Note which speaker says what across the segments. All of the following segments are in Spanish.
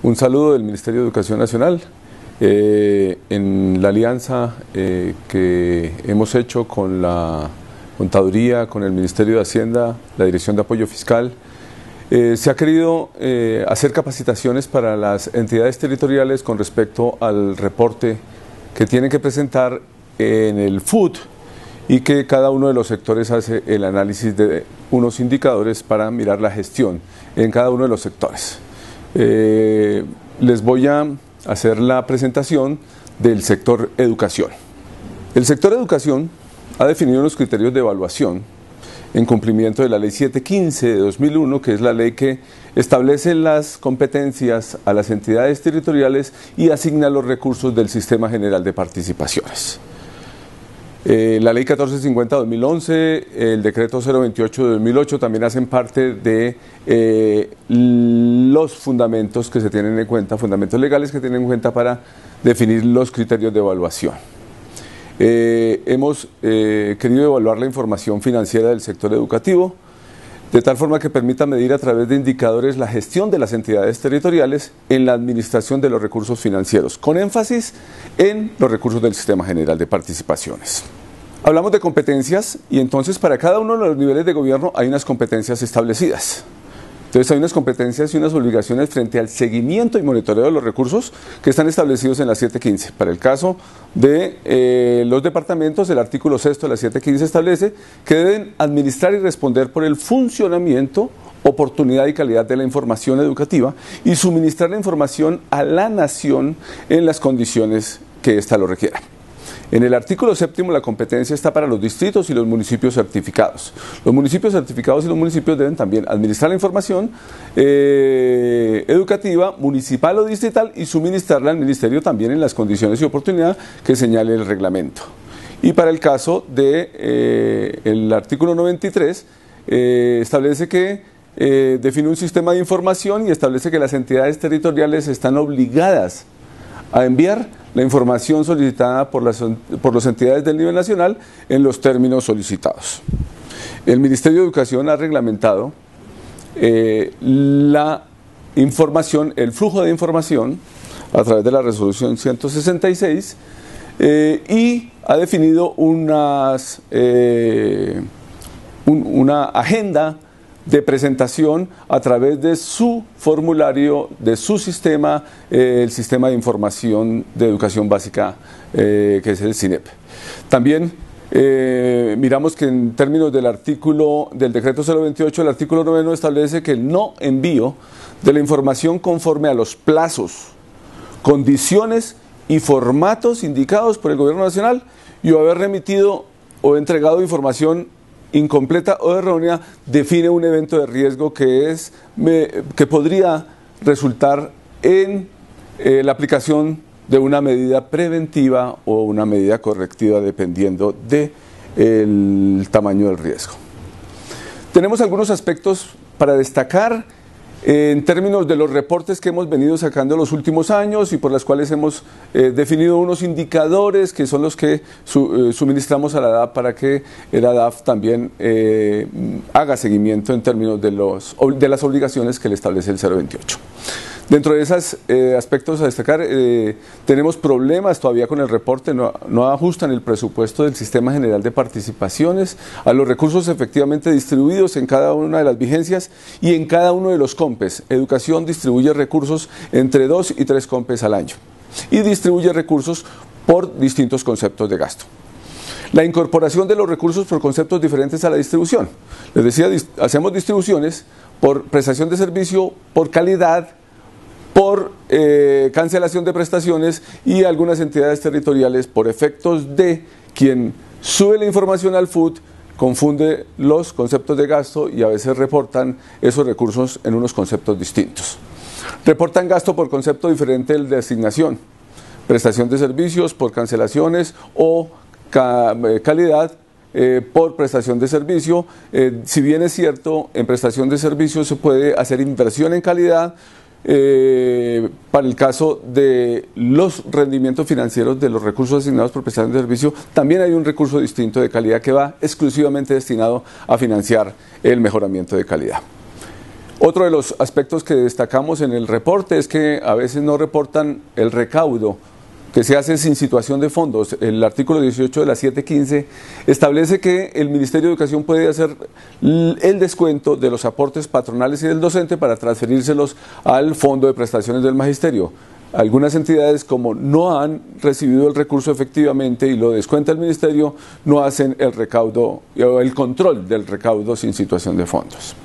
Speaker 1: Un saludo del Ministerio de Educación Nacional en la alianza que hemos hecho con la Contaduría, con el Ministerio de Hacienda, la Dirección de Apoyo Fiscal. Se ha querido hacer capacitaciones para las entidades territoriales con respecto al reporte que tienen que presentar en el FUT y que cada uno de los sectores hace el análisis de unos indicadores para mirar la gestión en cada uno de los sectores. Les voy a hacer la presentación del sector educación. El sector educación ha definido unos criterios de evaluación en cumplimiento de la Ley 715 de 2001, que es la ley que establece las competencias a las entidades territoriales y asigna los recursos del Sistema General de Participaciones. La Ley 1450-2011, el Decreto 028 de 2008 también hacen parte de los fundamentos que se tienen en cuenta, fundamentos legales que tienen en cuenta para definir los criterios de evaluación. Hemos querido evaluar la información financiera del sector educativo, de tal forma que permita medir a través de indicadores la gestión de las entidades territoriales en la administración de los recursos financieros, con énfasis en los recursos del Sistema General de Participaciones. Hablamos de competencias y entonces para cada uno de los niveles de gobierno hay unas competencias establecidas. Entonces hay unas competencias y unas obligaciones frente al seguimiento y monitoreo de los recursos que están establecidos en la 715. Para el caso de los departamentos, el artículo 6 de la 715 establece que deben administrar y responder por el funcionamiento, oportunidad y calidad de la información educativa y suministrar la información a la nación en las condiciones que ésta lo requiera. En el artículo 7 la competencia está para los distritos y los municipios certificados. Los municipios certificados y los municipios deben también administrar la información educativa, municipal o distrital y suministrarla al ministerio también en las condiciones y oportunidad que señale el reglamento. Y para el caso del artículo 93 establece que define un sistema de información y establece que las entidades territoriales están obligadas a enviar la información solicitada por las entidades del nivel nacional en los términos solicitados. El Ministerio de Educación ha reglamentado la información, el flujo de información a través de la resolución 166 y ha definido una agenda de presentación a través de su formulario, de su sistema, el Sistema de Información de Educación Básica, que es el SINEP. También miramos que en términos del decreto 028, el artículo 9 establece que el no envío de la información conforme a los plazos, condiciones y formatos indicados por el Gobierno Nacional y haber remitido o entregado información incompleta o errónea define un evento de riesgo que podría resultar en la aplicación de una medida preventiva o una medida correctiva dependiendo del tamaño del riesgo. Tenemos algunos aspectos para destacar en términos de los reportes que hemos venido sacando los últimos años y por las cuales hemos definido unos indicadores que son los que suministramos a la DAF para que la DAF también haga seguimiento en términos de las obligaciones que le establece el 028. Dentro de esos aspectos a destacar, tenemos problemas todavía con el reporte, no ajustan el presupuesto del Sistema General de Participaciones a los recursos efectivamente distribuidos en cada una de las vigencias y en cada uno de los COMPES. Educación distribuye recursos entre 2 y 3 COMPES al año y distribuye recursos por distintos conceptos de gasto. La incorporación de los recursos por conceptos diferentes a la distribución. Les decía, hacemos distribuciones por prestación de servicio, por calidad, por cancelación de prestaciones y algunas entidades territoriales por efectos de quien sube la información al FUT confunde los conceptos de gasto y a veces reportan esos recursos en unos conceptos distintos. Reportan gasto por concepto diferente del de asignación, prestación de servicios por cancelaciones o calidad por prestación de servicio. Si bien es cierto, en prestación de servicio se puede hacer inversión en calidad. Para el caso de los rendimientos financieros de los recursos asignados por prestación de servicio, también hay un recurso distinto de calidad que va exclusivamente destinado a financiar el mejoramiento de calidad. Otro de los aspectos que destacamos en el reporte es que a veces no reportan el recaudo que se hace sin situación de fondos. El artículo 18 de la 715 establece que el Ministerio de Educación puede hacer el descuento de los aportes patronales y del docente para transferírselos al Fondo de Prestaciones del Magisterio. Algunas entidades, como no han recibido el recurso efectivamente y lo descuenta el Ministerio, no hacen el recaudo o el control del recaudo sin situación de fondos.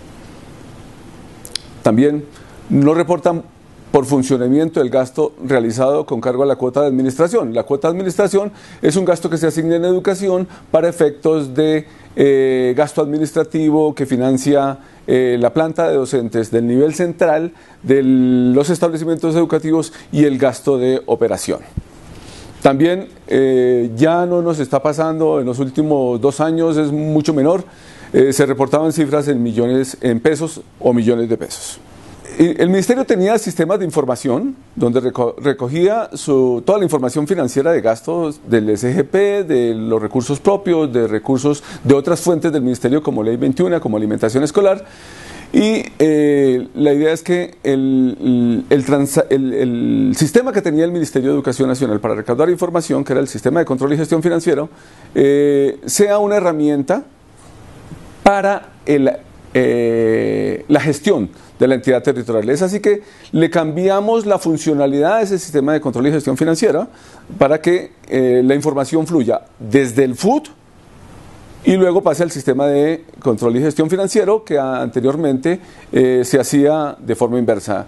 Speaker 1: También no reportan por funcionamiento el gasto realizado con cargo a la cuota de administración. La cuota de administración es un gasto que se asigna en educación para efectos de gasto administrativo que financia la planta de docentes del nivel central de los establecimientos educativos y el gasto de operación. También ya no nos está pasando, en los últimos 2 años es mucho menor, se reportaban cifras en millones en pesos o millones de pesos. El Ministerio tenía sistemas de información donde recogía toda la información financiera de gastos del SGP, de los recursos propios, de recursos de otras fuentes del Ministerio como Ley 21, como alimentación escolar. Y la idea es que el sistema que tenía el Ministerio de Educación Nacional para recaudar información, que era el Sistema de Control y Gestión Financiero, sea una herramienta para la gestión de la entidad territorial. Es así que le cambiamos la funcionalidad de ese sistema de control y gestión financiera para que la información fluya desde el FUT y luego pase al sistema de control y gestión financiero que anteriormente se hacía de forma inversa.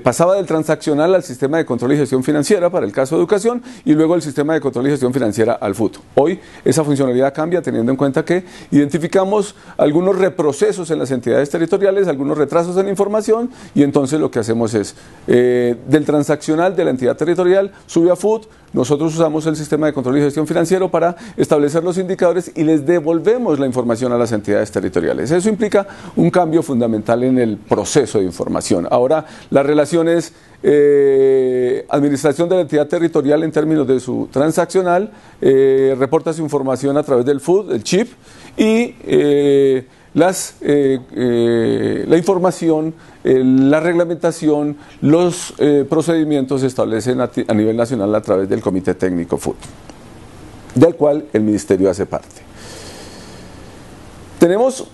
Speaker 1: Pasaba del transaccional al sistema de control y gestión financiera para el caso de educación y luego el sistema de control y gestión financiera al FUT. Hoy esa funcionalidad cambia teniendo en cuenta que identificamos algunos reprocesos en las entidades territoriales, algunos retrasos en la información y entonces lo que hacemos es del transaccional de la entidad territorial sube a FUT. Nosotros usamos el sistema de control y gestión financiero para establecer los indicadores y les devolvemos la información a las entidades territoriales. Eso implica un cambio fundamental en el proceso de información. Ahora, las relaciones administración de la entidad territorial en términos de su transaccional, reporta su información a través del FUD, el chip, y la información, la reglamentación, los procedimientos se establecen a nivel nacional a través del Comité Técnico FUT, del cual el Ministerio hace parte. Tenemos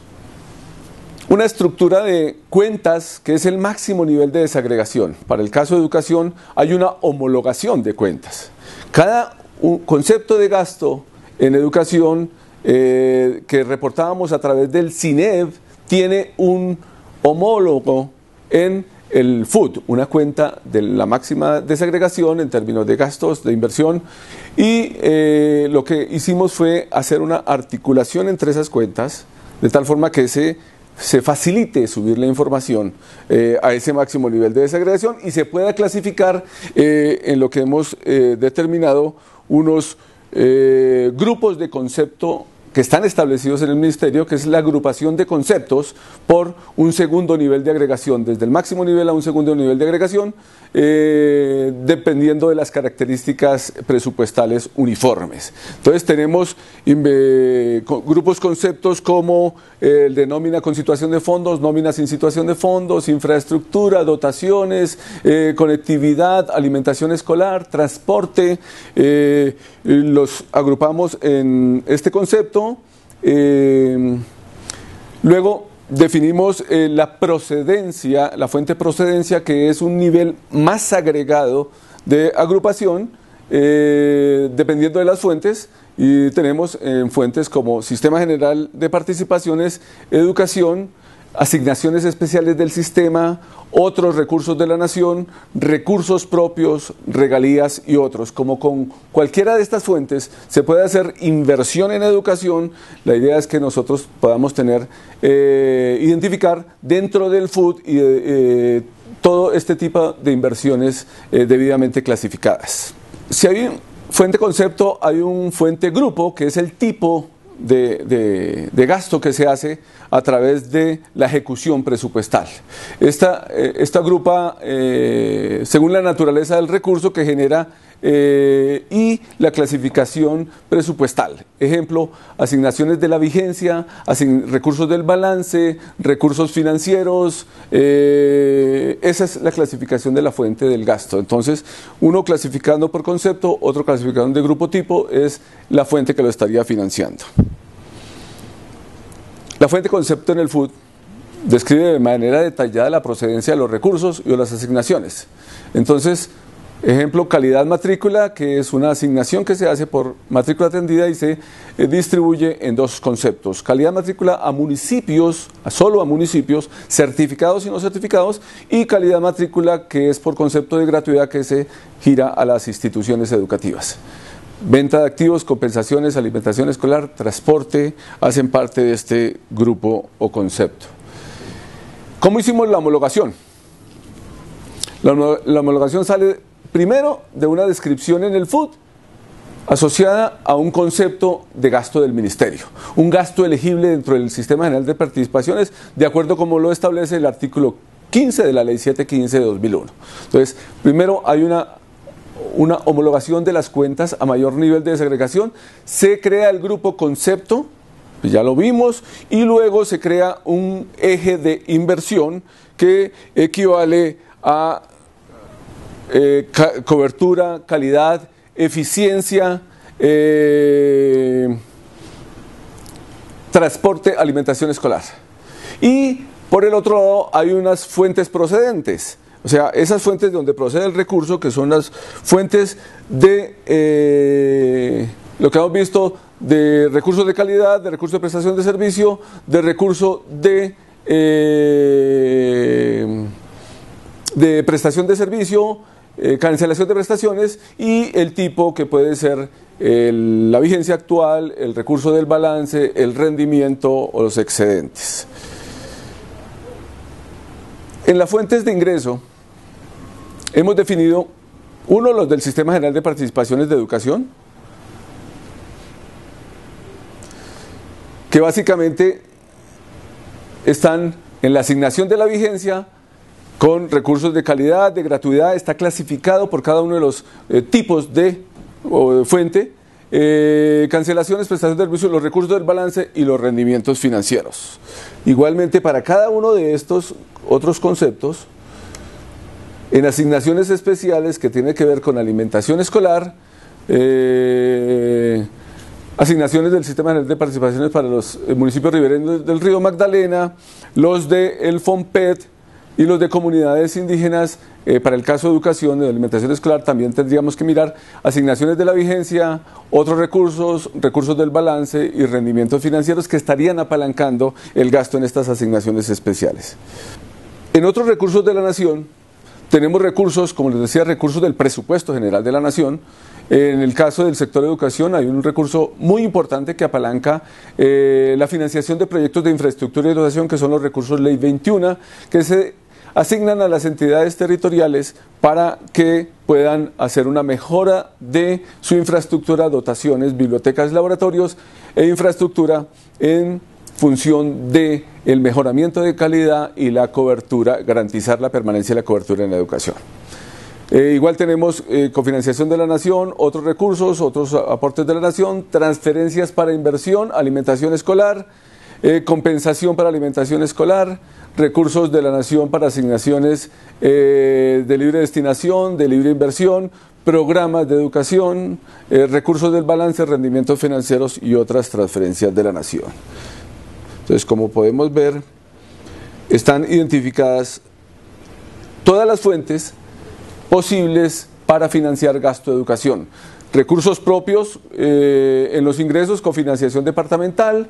Speaker 1: una estructura de cuentas que es el máximo nivel de desagregación. Para el caso de educación hay una homologación de cuentas. Cada concepto de gasto en educación que reportábamos a través del CINEV tiene un homólogo en el FUT, una cuenta de la máxima desagregación en términos de gastos, de inversión, y lo que hicimos fue hacer una articulación entre esas cuentas de tal forma que se facilite subir la información a ese máximo nivel de desagregación y se pueda clasificar en lo que hemos determinado unos grupos de concepto que están establecidos en el Ministerio, que es la agrupación de conceptos por un segundo nivel de agregación, desde el máximo nivel a un segundo nivel de agregación, dependiendo de las características presupuestales uniformes. Entonces tenemos grupos conceptos como el de nómina con situación de fondos, nómina sin situación de fondos, infraestructura, dotaciones, conectividad, alimentación escolar, transporte, los agrupamos en este concepto. Luego definimos la procedencia, la fuente procedencia, que es un nivel más agregado de agrupación dependiendo de las fuentes, y tenemos fuentes como Sistema General de Participaciones, Educación, asignaciones especiales del sistema, otros recursos de la nación, recursos propios, regalías y otros. Como con cualquiera de estas fuentes se puede hacer inversión en educación, la idea es que nosotros podamos tener, identificar dentro del FUT todo este tipo de inversiones debidamente clasificadas. Si hay fuente concepto, hay un fuente grupo, que es el tipo de gasto que se hace a través de la ejecución presupuestal. Esta agrupa según la naturaleza del recurso que genera y la clasificación presupuestal. Ejemplo, asignaciones de la vigencia, recursos del balance, recursos financieros. Esa es la clasificación de la fuente del gasto. Entonces, uno clasificando por concepto, otro clasificando de grupo tipo, es la fuente que lo estaría financiando. La fuente concepto en el FUD describe de manera detallada la procedencia de los recursos y de las asignaciones. Entonces, ejemplo, calidad matrícula, que es una asignación que se hace por matrícula atendida y se distribuye en dos conceptos. Calidad matrícula a municipios, solo a municipios, certificados y no certificados, y calidad matrícula que es por concepto de gratuidad que se gira a las instituciones educativas. Venta de activos, compensaciones, alimentación escolar, transporte, hacen parte de este grupo o concepto. ¿Cómo hicimos la homologación? La homologación sale primero de una descripción en el FUD asociada a un concepto de gasto del ministerio, un gasto elegible dentro del Sistema General de Participaciones, de acuerdo como lo establece el artículo 15 de la Ley 715 de 2001. Entonces, primero hay una homologación de las cuentas a mayor nivel de desagregación, se crea el grupo concepto, ya lo vimos, y luego se crea un eje de inversión que equivale a cobertura, calidad, eficiencia, transporte, alimentación escolar. Y por el otro lado hay unas fuentes procedentes, o sea, esas fuentes de donde procede el recurso, que son las fuentes de lo que hemos visto, de recursos de calidad, de recursos de prestación de servicio, de recurso de prestación de servicio, cancelación de prestaciones, y el tipo que puede ser la vigencia actual, el recurso del balance, el rendimiento o los excedentes. En las fuentes de ingreso hemos definido los del Sistema General de Participaciones de Educación, que básicamente están en la asignación de la vigencia, con recursos de calidad, de gratuidad, está clasificado por cada uno de los tipos de fuente, cancelaciones, prestación de servicios, los recursos del balance y los rendimientos financieros. Igualmente, para cada uno de estos otros conceptos, en asignaciones especiales que tienen que ver con alimentación escolar, asignaciones del Sistema General de Participaciones para los municipios ribereños del río Magdalena, los del FOMPET, y los de comunidades indígenas, para el caso de educación, de alimentación escolar, también tendríamos que mirar asignaciones de la vigencia, otros recursos, recursos del balance y rendimientos financieros que estarían apalancando el gasto en estas asignaciones especiales. En otros recursos de la Nación, tenemos recursos, como les decía, recursos del presupuesto general de la Nación. En el caso del sector de educación hay un recurso muy importante que apalanca la financiación de proyectos de infraestructura y educación, que son los recursos Ley 21, que se asignan a las entidades territoriales para que puedan hacer una mejora de su infraestructura, dotaciones, bibliotecas, laboratorios e infraestructura en función de el mejoramiento de calidad y la cobertura, garantizar la permanencia y la cobertura en la educación. Igual tenemos cofinanciación de la Nación, otros recursos, otros aportes de la Nación, transferencias para inversión, alimentación escolar, compensación para alimentación escolar, recursos de la Nación para asignaciones de libre destinación, de libre inversión, programas de educación, recursos del balance, rendimientos financieros y otras transferencias de la Nación. Entonces, como podemos ver, están identificadas todas las fuentes posibles para financiar gasto de educación. Recursos propios en los ingresos, cofinanciación departamental,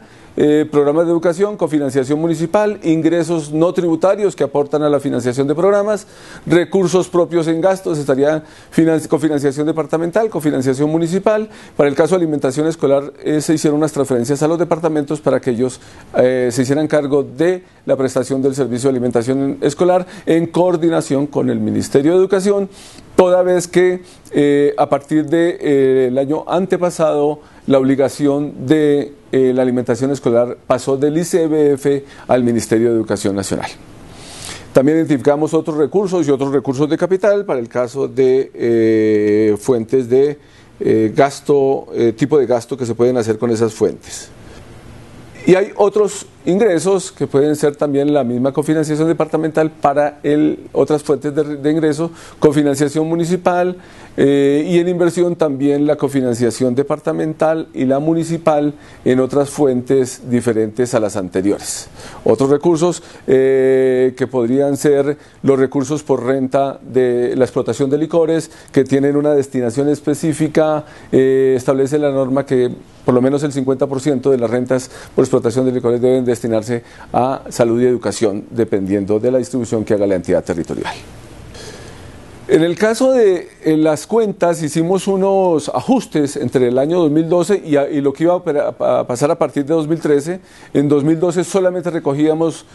Speaker 1: programas de educación, cofinanciación municipal, ingresos no tributarios que aportan a la financiación de programas, recursos propios en gastos, estaría cofinanciación departamental, cofinanciación municipal. Para el caso de alimentación escolar se hicieron unas transferencias a los departamentos para que ellos se hicieran cargo de la prestación del servicio de alimentación escolar en coordinación con el Ministerio de Educación, toda vez que a partir del año antepasado la obligación de la alimentación escolar pasó del ICBF al Ministerio de Educación Nacional. También identificamos otros recursos y otros recursos de capital para el caso de fuentes de gasto, tipo de gasto que se pueden hacer con esas fuentes. Y hay otros ingresos que pueden ser también la misma cofinanciación departamental para otras fuentes de ingreso, cofinanciación municipal y en inversión también la cofinanciación departamental y la municipal en otras fuentes diferentes a las anteriores. Otros recursos que podrían ser los recursos por renta de la explotación de licores que tienen una destinación específica, establece la norma que por lo menos el 50% de las rentas por explotación de licores deben destinarse a salud y educación, dependiendo de la distribución que haga la entidad territorial. En el caso de las cuentas, hicimos unos ajustes entre el año 2012 y lo que iba a pasar a partir de 2013. En 2012 solamente recogíamos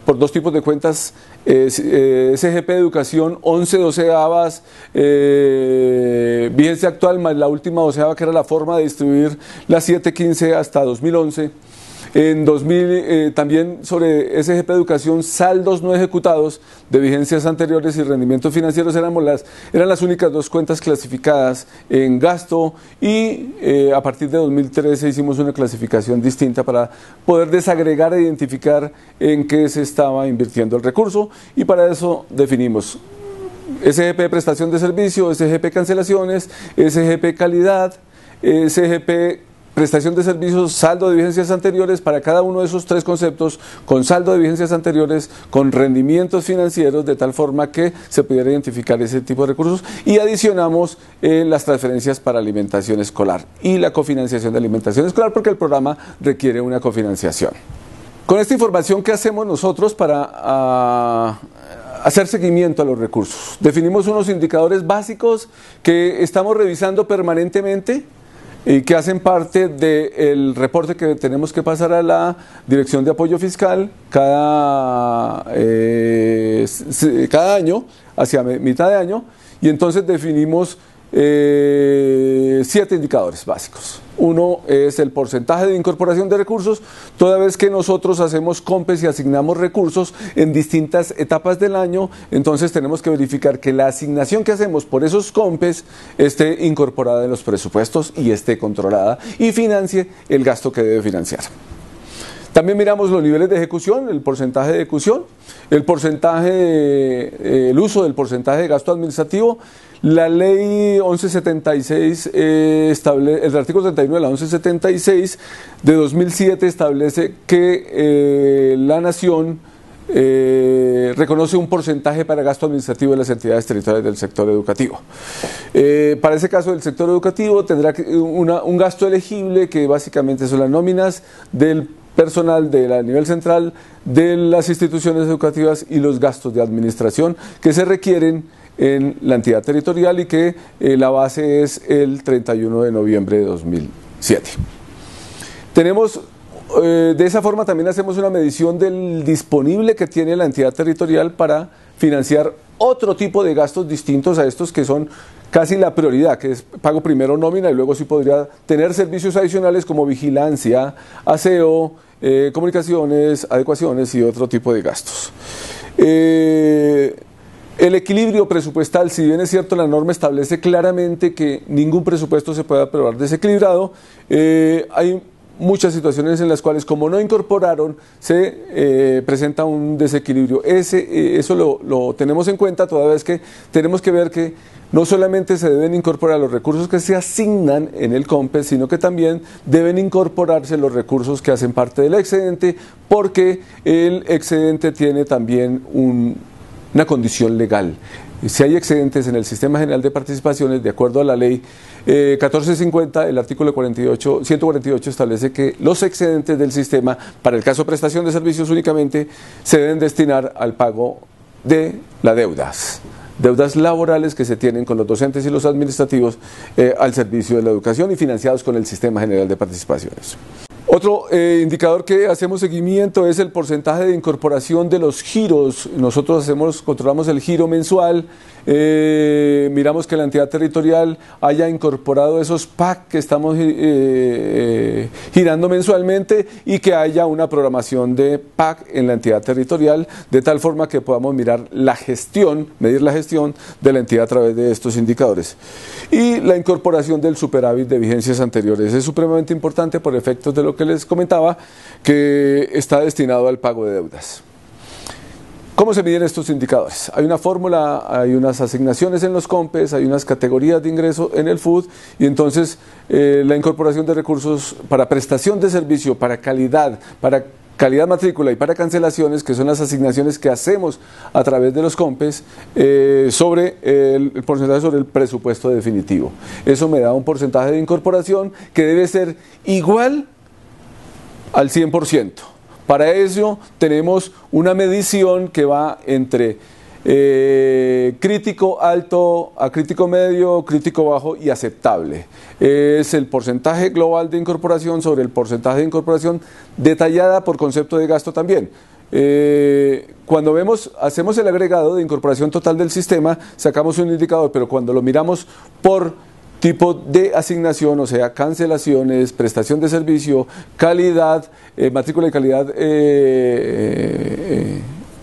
Speaker 1: por dos tipos de cuentas, SGP de Educación, 11 doceavas, vigencia actual más la última doceava, que era la forma de distribuir las 715 hasta 2011. En 2000, también sobre SGP de Educación, saldos no ejecutados de vigencias anteriores y rendimientos financieros eran las únicas dos cuentas clasificadas en gasto y a partir de 2013 hicimos una clasificación distinta para poder desagregar e identificar en qué se estaba invirtiendo el recurso y para eso definimos SGP prestación de servicio, SGP cancelaciones, SGP calidad, SGP prestación de servicios, saldo de vigencias anteriores para cada uno de esos tres conceptos, con saldo de vigencias anteriores, con rendimientos financieros, de tal forma que se pudiera identificar ese tipo de recursos y adicionamos las transferencias para alimentación escolar y la cofinanciación de alimentación escolar porque el programa requiere una cofinanciación. Con esta información, ¿qué hacemos nosotros para hacer seguimiento a los recursos? Definimos unos indicadores básicos que estamos revisando permanentemente y que hacen parte del reporte que tenemos que pasar a la Dirección de Apoyo Fiscal cada año, hacia mitad de año, y entonces definimos 7 indicadores básicos. Uno es el porcentaje de incorporación de recursos, toda vez que nosotros hacemos COMPES y asignamos recursos en distintas etapas del año, entonces tenemos que verificar que la asignación que hacemos por esos COMPES esté incorporada en los presupuestos y esté controlada y financie el gasto que debe financiar. También miramos los niveles de ejecución, el porcentaje de ejecución, el uso del porcentaje de gasto administrativo. La ley 1176, el artículo 31 de la 1176 de 2007 establece que la Nación reconoce un porcentaje para gasto administrativo de las entidades territoriales del sector educativo. Para ese caso, el sector educativo tendrá un gasto elegible que básicamente son las nóminas del personal a nivel central de las instituciones educativas y los gastos de administración que se requieren en la entidad territorial y que la base es el 31 de noviembre de 2007. De esa forma también hacemos una medición del disponible que tiene la entidad territorial para financiar otro tipo de gastos distintos a estos que son casi la prioridad, que es pago primero nómina y luego sí podría tener servicios adicionales como vigilancia, aseo, comunicaciones, adecuaciones y otro tipo de gastos. El equilibrio presupuestal, si bien es cierto la norma establece claramente que ningún presupuesto se puede aprobar desequilibrado, hay muchas situaciones en las cuales como no incorporaron se presenta un desequilibrio. Eso lo tenemos en cuenta toda vez que tenemos que ver que no solamente se deben incorporar los recursos que se asignan en el COMPES, sino que también deben incorporarse los recursos que hacen parte del excedente, porque el excedente tiene también una condición legal. Si hay excedentes en el Sistema General de Participaciones, de acuerdo a la ley 1450, el artículo 148 establece que los excedentes del sistema, para el caso de prestación de servicios únicamente, se deben destinar al pago de las deudas laborales que se tienen con los docentes y los administrativos al servicio de la educación y financiados con el Sistema General de Participaciones. Otro indicador que hacemos seguimiento es el porcentaje de incorporación de los giros. Nosotros controlamos el giro mensual miramos que la entidad territorial haya incorporado esos PAC que estamos girando mensualmente y que haya una programación de PAC en la entidad territorial, de tal forma que podamos mirar la gestión, medir la gestión de la entidad a través de estos indicadores. Y la incorporación del superávit de vigencias anteriores es supremamente importante por efectos de lo que les comentaba, que está destinado al pago de deudas. ¿Cómo se miden estos indicadores? Hay una fórmula, hay unas asignaciones en los COMPES, hay unas categorías de ingreso en el FUD y entonces la incorporación de recursos para prestación de servicio, para calidad matrícula y para cancelaciones, que son las asignaciones que hacemos a través de los COMPES sobre el porcentaje sobre el presupuesto definitivo. Eso me da un porcentaje de incorporación que debe ser igual al 100%. Para ello tenemos una medición que va entre crítico alto a crítico medio, crítico bajo y aceptable. Es el porcentaje global de incorporación sobre el porcentaje de incorporación detallada por concepto de gasto también. Cuando hacemos el agregado de incorporación total del sistema, sacamos un indicador, pero cuando lo miramos por tipo de asignación, o sea, cancelaciones, prestación de servicio, calidad, matrícula y calidad,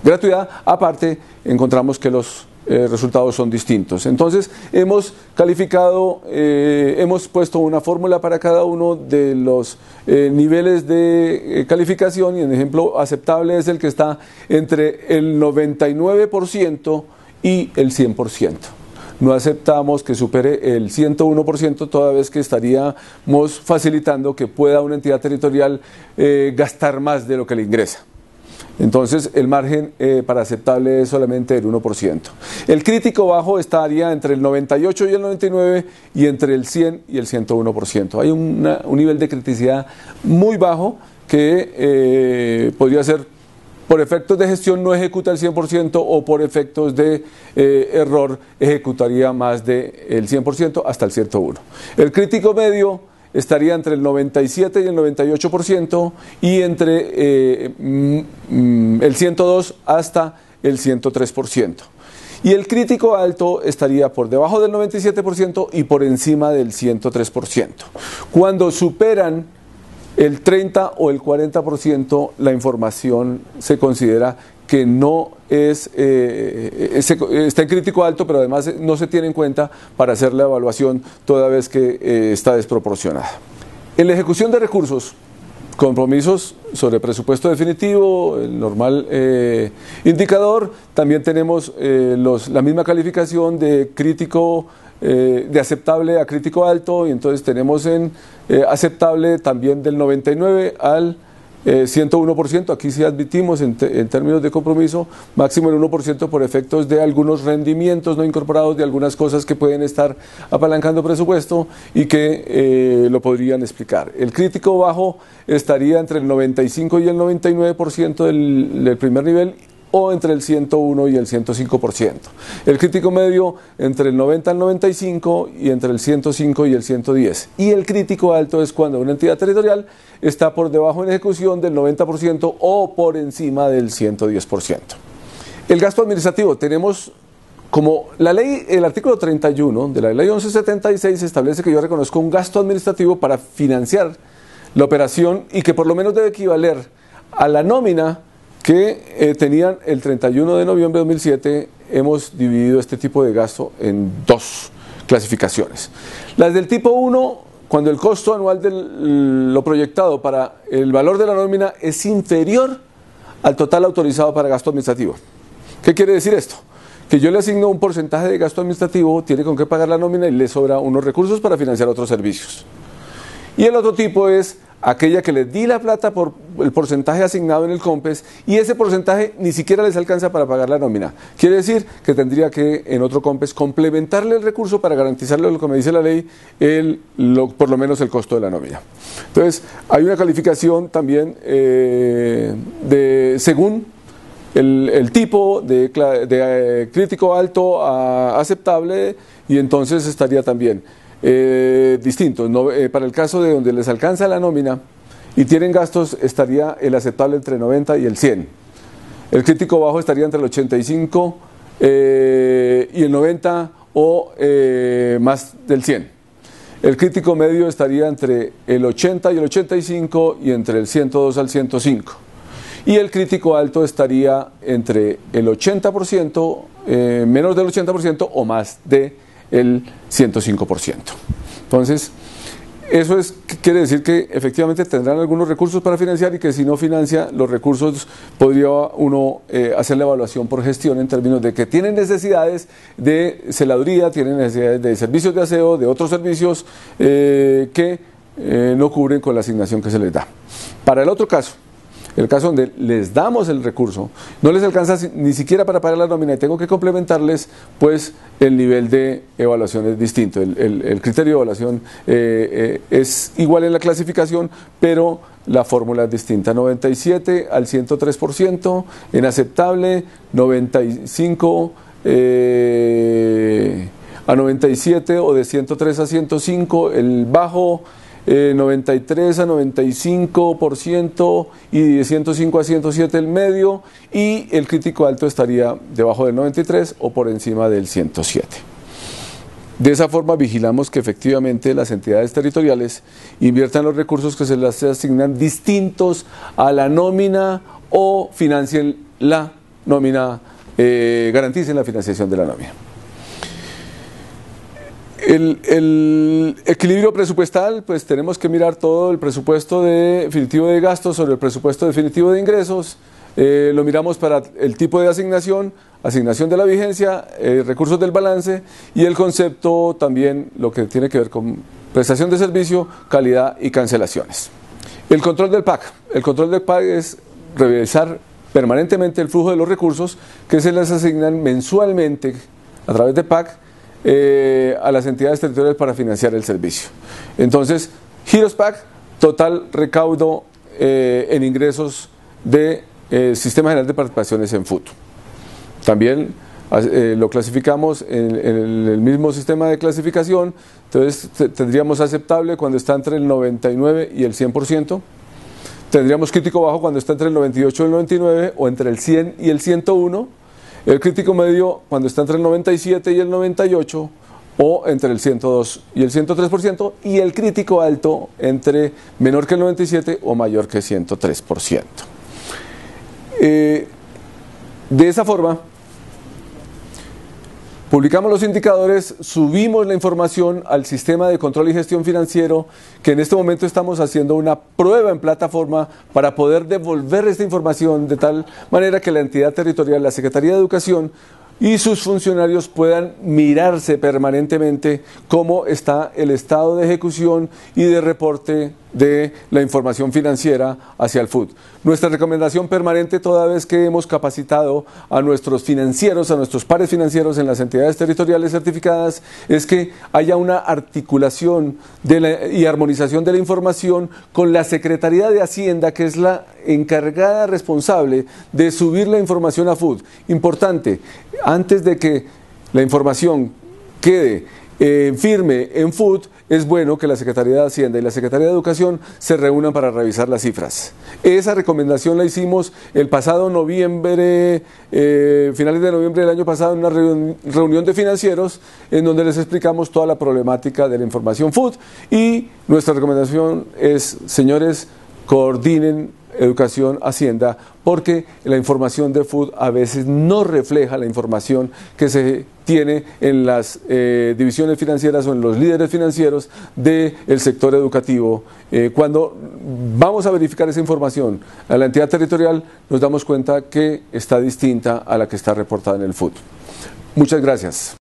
Speaker 1: gratuidad, aparte encontramos que los resultados son distintos. Entonces hemos calificado, hemos puesto una fórmula para cada uno de los niveles de calificación y en ejemplo aceptable es el que está entre el 99% y el 100%. No aceptamos que supere el 101%, toda vez que estaríamos facilitando que pueda una entidad territorial gastar más de lo que le ingresa. Entonces el margen para aceptable es solamente el 1%. El crítico bajo estaría entre el 98 y el 99 y entre el 100 y el 101%. Hay un nivel de criticidad muy bajo que podría ser por efectos de gestión no ejecuta el 100% o por efectos de error ejecutaría más del 100% hasta el 101%. El crítico medio estaría entre el 97 y el 98% y entre el 102 hasta el 103%. Y el crítico alto estaría por debajo del 97% y por encima del 103%. Cuando superan el 30 o el 40%, la información se considera que no está en crítico alto, pero además no se tiene en cuenta para hacer la evaluación toda vez que está desproporcionada. En la ejecución de recursos, compromisos sobre presupuesto definitivo, el normal indicador, también tenemos la misma calificación de crítico de aceptable a crítico alto y entonces tenemos en aceptable también del 99 al 101%, aquí sí admitimos en términos de compromiso máximo el 1% por efectos de algunos rendimientos no incorporados de algunas cosas que pueden estar apalancando presupuesto y que lo podrían explicar. El crítico bajo estaría entre el 95 y el 99% del primer nivel o entre el 101 y el 105%. El crítico medio entre el 90 al 95 y entre el 105 y el 110. Y el crítico alto es cuando una entidad territorial está por debajo en ejecución del 90% o por encima del 110%. El gasto administrativo, tenemos como la ley, el artículo 31 de la ley 1176 establece que yo reconozco un gasto administrativo para financiar la operación y que por lo menos debe equivaler a la nómina que tenían el 31 de noviembre de 2007. Hemos dividido este tipo de gasto en dos clasificaciones. Las del tipo 1, cuando el costo anual de lo proyectado para el valor de la nómina es inferior al total autorizado para gasto administrativo. ¿Qué quiere decir esto? Que yo le asigno un porcentaje de gasto administrativo, tiene con qué pagar la nómina y le sobra unos recursos para financiar otros servicios. Y el otro tipo es aquella que le di la plata por el porcentaje asignado en el COMPES y ese porcentaje ni siquiera les alcanza para pagar la nómina. Quiere decir que tendría que en otro COMPES complementarle el recurso para garantizarle lo que me dice la ley, por lo menos el costo de la nómina. Entonces, hay una calificación también según el tipo de crítico alto a aceptable y entonces estaría también distintos. Para el caso de donde les alcanza la nómina y tienen gastos, estaría el aceptable entre 90 y el 100. El crítico bajo estaría entre el 85 y el 90 o más del 100. El crítico medio estaría entre el 80 y el 85 y entre el 102 al 105. Y el crítico alto estaría entre el 80%, menos del 80% o más del 105%. Entonces, eso quiere decir que efectivamente tendrán algunos recursos para financiar y que si no financia los recursos podría uno hacer la evaluación por gestión en términos de que tienen necesidades de celaduría, tienen necesidades de servicios de aseo, de otros servicios que no cubren con la asignación que se les da. Para el otro caso, el caso donde les damos el recurso, no les alcanza ni siquiera para pagar la nómina y tengo que complementarles, pues el nivel de evaluación es distinto. El criterio de evaluación es igual en la clasificación, pero la fórmula es distinta. 97 al 103% en aceptable, 95 a 97 o de 103 a 105 el bajo, 93 a 95% y de 105 a 107 el medio, y el crítico alto estaría debajo del 93 o por encima del 107. De esa forma vigilamos que efectivamente las entidades territoriales inviertan los recursos que se les asignan distintos a la nómina o financien la nómina, garanticen la financiación de la nómina. El equilibrio presupuestal, pues tenemos que mirar todo el presupuesto definitivo de gastos sobre el presupuesto definitivo de ingresos. Lo miramos para el tipo de asignación de la vigencia, recursos del balance y el concepto también lo que tiene que ver con prestación de servicio, calidad y cancelaciones. El control del PAC. El control del PAC es revisar permanentemente el flujo de los recursos que se les asignan mensualmente a través de PAC a las entidades territoriales para financiar el servicio. Entonces, giros PAC, total recaudo en ingresos de Sistema General de Participaciones en FUT. También lo clasificamos en el mismo sistema de clasificación, entonces tendríamos aceptable cuando está entre el 99 y el 100%, tendríamos crítico bajo cuando está entre el 98 y el 99 o entre el 100 y el 101, el crítico medio cuando está entre el 97 y el 98 o entre el 102 y el 103%, y el crítico alto entre menor que el 97 o mayor que el 103%. De esa forma, publicamos los indicadores, subimos la información al sistema de control y gestión financiero, que en este momento estamos haciendo una prueba en plataforma para poder devolver esta información de tal manera que la entidad territorial, la Secretaría de Educación y sus funcionarios puedan mirarse permanentemente cómo está el estado de ejecución y de reporte de la información financiera hacia el FUT. Nuestra recomendación permanente, toda vez que hemos capacitado a nuestros financieros, a nuestros pares financieros en las entidades territoriales certificadas, es que haya una articulación y armonización de la información con la Secretaría de Hacienda, que es la encargada responsable de subir la información a FUT. Importante, antes de que la información quede firme en FUT, es bueno que la Secretaría de Hacienda y la Secretaría de Educación se reúnan para revisar las cifras. Esa recomendación la hicimos el pasado noviembre, finales de noviembre del año pasado, en una reunión de financieros en donde les explicamos toda la problemática de la información FUT, y nuestra recomendación es, señores, coordinen Educación, Hacienda, porque la información de FUT a veces no refleja la información que se tiene en las divisiones financieras o en los líderes financieros del sector educativo. Cuando vamos a verificar esa información a la entidad territorial, nos damos cuenta que está distinta a la que está reportada en el FUT. Muchas gracias.